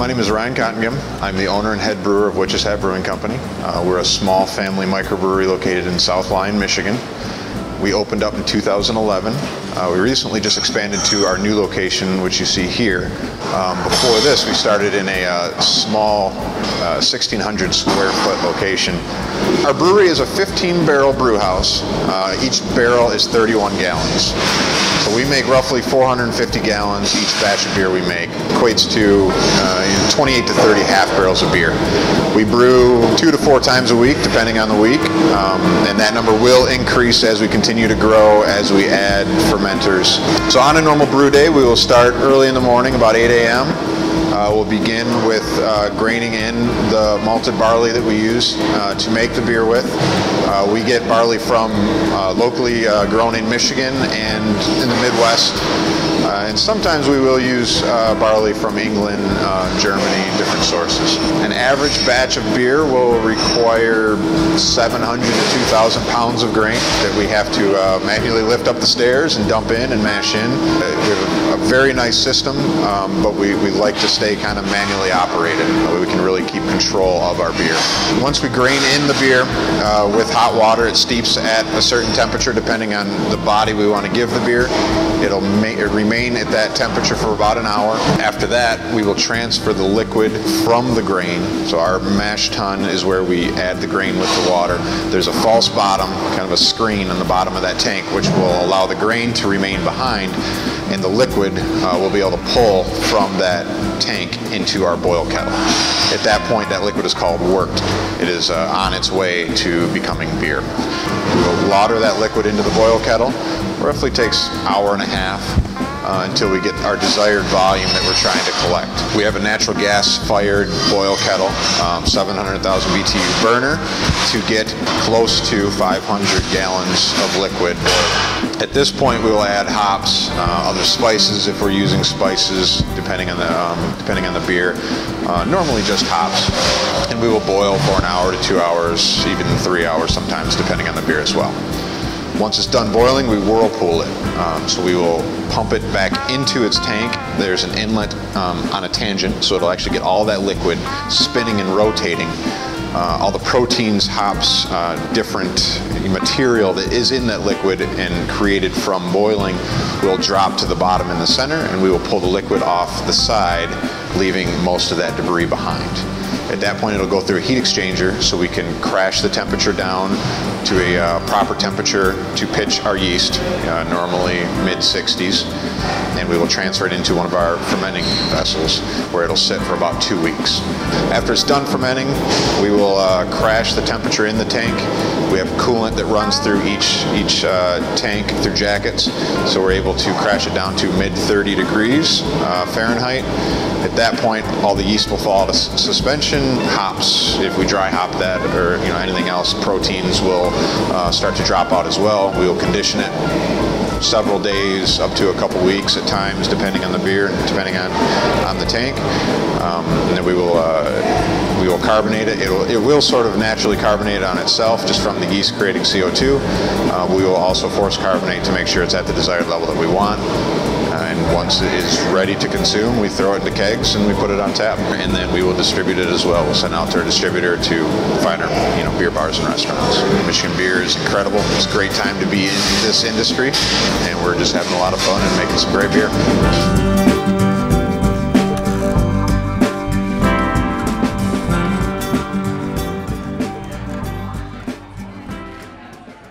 My name is Ryan Cottengim. I'm the owner and head brewer of Pitx Brewing Company. We're a small family microbrewery located in South Lyon, Michigan. We opened up in 2011. We recently just expanded to our new location, which you see here. Before this, we started in a small 1,600 square foot location. Our brewery is a 15-barrel brew house. Each barrel is 31 gallons. So we make roughly 450 gallons each batch of beer we make. Equates to 28 to 30 half barrels of beer. We brew 2 to 4 times a week, depending on the week, and that number will increase as we continue to grow, as we add fermenters. So on a normal brew day, we will start early in the morning, about 8 a.m. We'll begin with graining in the malted barley that we use to make the beer with. We get barley from locally grown in Michigan and in the Midwest. And sometimes we will use barley from England, Germany, different sources. An average batch of beer will require 700 to 2,000 pounds of grain that we have to manually lift up the stairs and dump in and mash in. We have a very nice system, but we like to stay kind of manually operated. We can really keep control of our beer. Once we grain in the beer with hot water, it steeps at a certain temperature depending on the body we want to give the beer. It'll remain at that temperature for about an hour. After that, we will transfer the liquid from the grain. So our mash tun is where we add the grain with the water. There's a false bottom, kind of a screen on the bottom of that tank, which will allow the grain to remain behind, and the liquid will be able to pull from that tank into our boil kettle. At that point, that liquid is called worked. It is on its way to becoming beer. We will lauter that liquid into the boil kettle. Roughly takes an hour and a half until we get our desired volume that we're trying to collect. We have a natural gas fired boil kettle, 700,000 BTU burner to get close to 500 gallons of liquid. At this point, we will add hops, other spices if we're using spices, depending on the beer. Normally just hops, and we will boil for an hour to 2 hours, even 3 hours sometimes, depending on the beer as well. Once it's done boiling, we whirlpool it. So we will pump it back into its tank. There's an inlet on a tangent, so it'll actually get all that liquid spinning and rotating. All the proteins, hops, different material that is in that liquid and created from boiling will drop to the bottom in the center, and we will pull the liquid off the side, leaving most of that debris behind. At that point, it'll go through a heat exchanger so we can crash the temperature down to a proper temperature to pitch our yeast, normally mid-60s, and we will transfer it into one of our fermenting vessels where it'll sit for about 2 weeks. After it's done fermenting, we will crash the temperature in the tank. We have coolant that runs through each tank through jackets, so we're able to crash it down to mid-30 degrees Fahrenheit. At that point, all the yeast will fall to suspension. Hops, if we dry hop that, or anything else, proteins will start to drop out as well. We will condition it several days, up to a couple weeks at times, depending on the beer and depending on the tank. And then we will carbonate it. It will sort of naturally carbonate on itself just from the yeast creating CO2. We will also force carbonate to make sure it's at the desired level that we want. And once it is ready to consume, we throw it into kegs and we put it on tap, and then we will distribute it as well. We'll send out to our distributor to finer, beer bars and restaurants. Michigan beer is incredible. It's a great time to be in this industry, and we're just having a lot of fun and making some great beer.